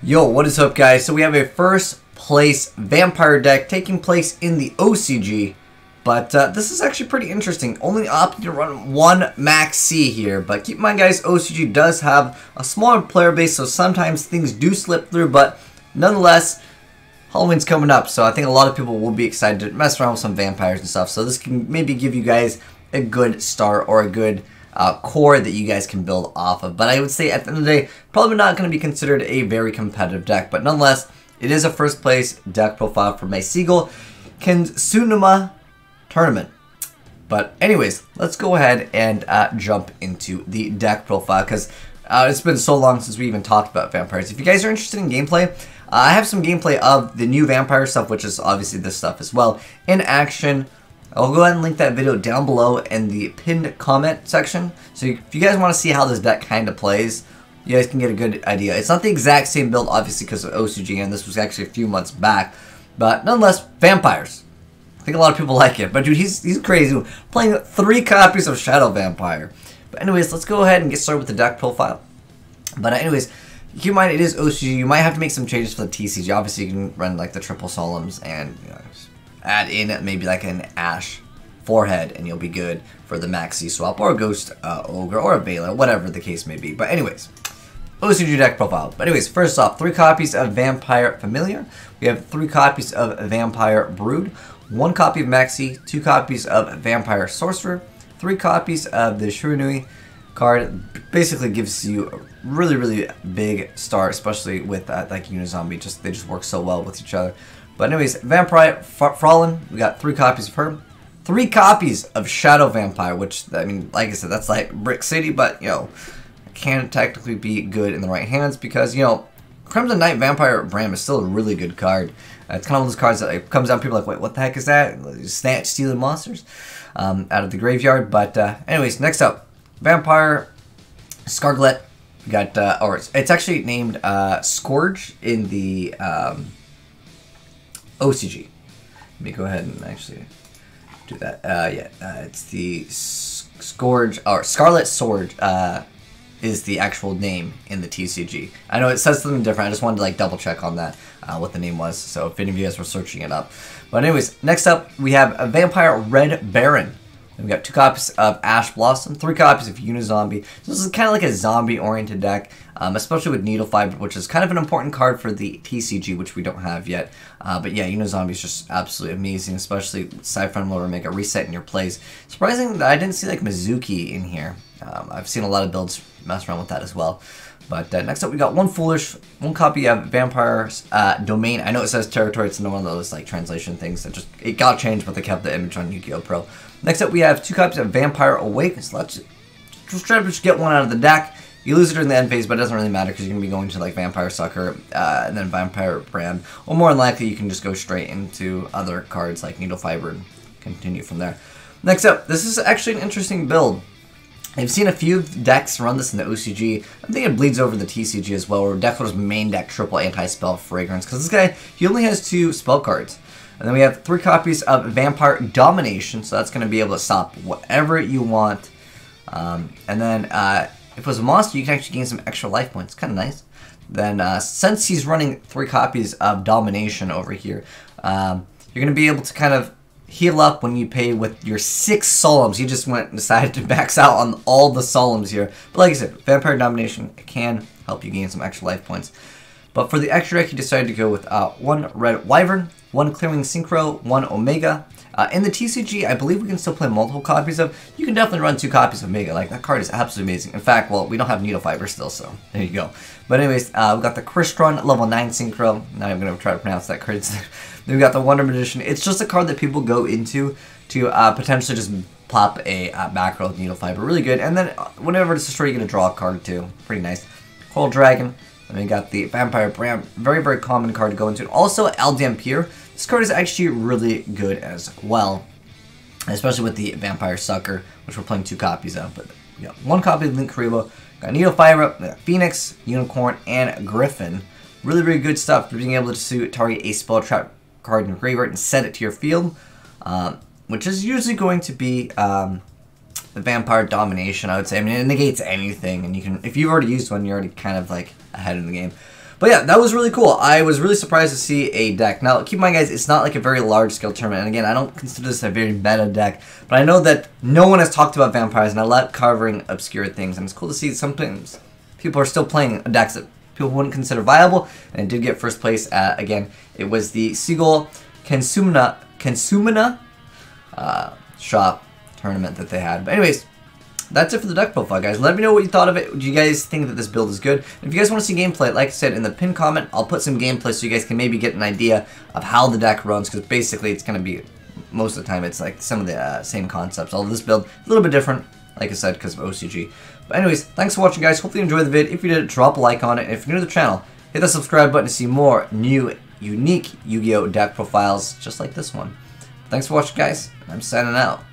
Yo, what is up, guys? So we have a first place vampire deck taking place in the OCG, but this is actually pretty interesting. Only opting to run one Max C here, but keep in mind, guys, OCG does have a smaller player base, so sometimes things do slip through, but nonetheless, Halloween's coming up, so I think a lot of people will be excited to mess around with some vampires and stuff, so this can maybe give you guys a good start or a good core that you guys can build off of. But I would say at the end of the day, probably not going to be considered a very competitive deck, but nonetheless, it is a first place deck profile for my Seagull Kesennuma tournament. But anyways, let's go ahead and jump into the deck profile, because it's been so long since we even talked about vampires. If you guys are interested in gameplay, I have some gameplay of the new vampire stuff, which is obviously this stuff as well, in action. I'll go ahead and link that video down below in the pinned comment section. So if you guys want to see how this deck kind of plays, you guys can get a good idea. It's not the exact same build, obviously, because of OCG, and this was actually a few months back. But nonetheless, vampires. I think a lot of people like it. But dude, he's crazy. Playing 3 copies of Shadow Vampire. But anyways, let's go ahead and get started with the deck profile. But anyways, keep in mind it is OCG. You might have to make some changes for the TCG. Obviously, you can run like the triple solemns and add in maybe like an Ash forehead, and you'll be good for the Maxi swap, or a Ghost Ogre, or a Baylor, whatever the case may be. But anyways, OCG deck profile. But anyways, first off, 3 copies of Vampire Familiar. We have 3 copies of Vampire Brood, 1 copy of Maxi, 2 copies of Vampire Sorcerer, 3 copies of the Shiranui card. Basically gives you a really, really big start, especially with like Unizombie. They just work so well with each other. But anyways, Vampire Frolin, we got 3 copies of her. 3 copies of Shadow Vampire, which, I mean, like I said, that's like Brick City, but, can technically be good in the right hands because, Crimson Knight Vampire Bram is still a really good card. It's kind of one of those cards that comes down, people are like, wait, what the heck is that? Snatch stealing monsters out of the graveyard. But anyways, next up, Vampire Scarlet. We got, or it's actually named Scourge in the OCG. Let me go ahead and actually do that. It's the Scourge, or Scarlet Sword is the actual name in the TCG. I know it says something different. I just wanted to like double check on that, what the name was. So if any of you guys were searching it up. But anyways, next up we have a Vampire Red Baron. And we got 2 copies of Ash Blossom, 3 copies of Unizombie. So this is kind of like a zombie-oriented deck, especially with Needle Fiber, which is kind of an important card for the TCG, which we don't have yet. But yeah, Unizombie is just absolutely amazing, especially with Cypher and Loader, make a reset in your plays. Surprising that I didn't see like Mizuki in here. I've seen a lot of builds mess around with that as well. But next up, we got 1 Foolish, 1 copy of Vampire's Domain. I know it says Territory. It's one of those like translation things that it got changed, but they kept the image on GOPRO. Next up, we have 2 copies of Vampire Awake. So let's just try to just get one out of the deck. You lose it during the end phase, but it doesn't really matter because you're going to be going to like Vampire Sucker and then Vampire Brand. Or more than likely, you can just go straight into other cards like Needle Fiber and continue from there. Next up, this is actually an interesting build. I've seen a few decks run this in the OCG. I think it bleeds over the TCG as well, where DevPRO's main deck triple anti-spell Fragrance. Because this guy, he only has 2 spell cards. And then we have 3 copies of Vampire Domination, so that's going to be able to stop whatever you want. And then if it was a monster, you can actually gain some extra life points. Kind of nice. Then since he's running 3 copies of Domination over here, you're going to be able to kind of heal up when you pay with your 6 Solemns. He just went and decided to max out on all the Solemns here. But like I said, Vampire Domination can help you gain some extra life points. But for the extra deck, he decided to go with 1 Red Wyvern, 1 Clearing Synchro, 1 Omega. In the TCG, I believe we can still play multiple copies of. You can definitely run 2 copies of Omega. Like, that card is absolutely amazing. In fact, well, we don't have Needle Fiber still, so there you go. But anyways, we got the Crystron, level 9 Synchro. Now I'm going to try to pronounce that card. Then we got the Wonder Magician. It's just a card that people go into to potentially just pop a back row with Needle Fiber. Really good. And then whenever it's destroyed, you're going to draw a card too. Pretty nice. Coral Dragon. And then we got the Vampire Bram. Very, very common card to go into. Also, El Dampier. This card is actually really good as well. Especially with the Vampire Sucker, which we're playing 2 copies of. But we got 1 copy of Link Karibo. Got Needle Fiber, Phoenix, Unicorn, and Griffin. Really, really good stuff for being able to target a spell trap card in your graveyard and set it to your field. Which is usually going to be the Vampire Domination, I would say. I mean, it negates anything, and you can, if you've already used one, you're already kind of like ahead in the game. But yeah, that was really cool. I was really surprised to see a deck. Now, keep in mind, guys, it's not like a very large-scale tournament. And again, I don't consider this a very meta deck. But I know that no one has talked about vampires, and I like covering obscure things. And it's cool to see sometimes people are still playing decks that people wouldn't consider viable. And it did get first place at, again, it was the Seagull Kesennuma shop tournament that they had. But anyways, that's it for the deck profile, guys. Let me know what you thought of it. Do you guys think that this build is good? If you guys want to see gameplay, like I said in the pinned comment, I'll put some gameplay so you guys can maybe get an idea of how the deck runs, because basically it's going to be, most of the time, it's like some of the same concepts. Although this build, a little bit different, like I said, because of OCG. But anyways, thanks for watching, guys. Hopefully you enjoyed the vid. If you did, drop a like on it. And if you're new to the channel, hit the subscribe button to see more new, unique Yu-Gi-Oh! Deck profiles just like this one. Thanks for watching, guys. I'm signing out.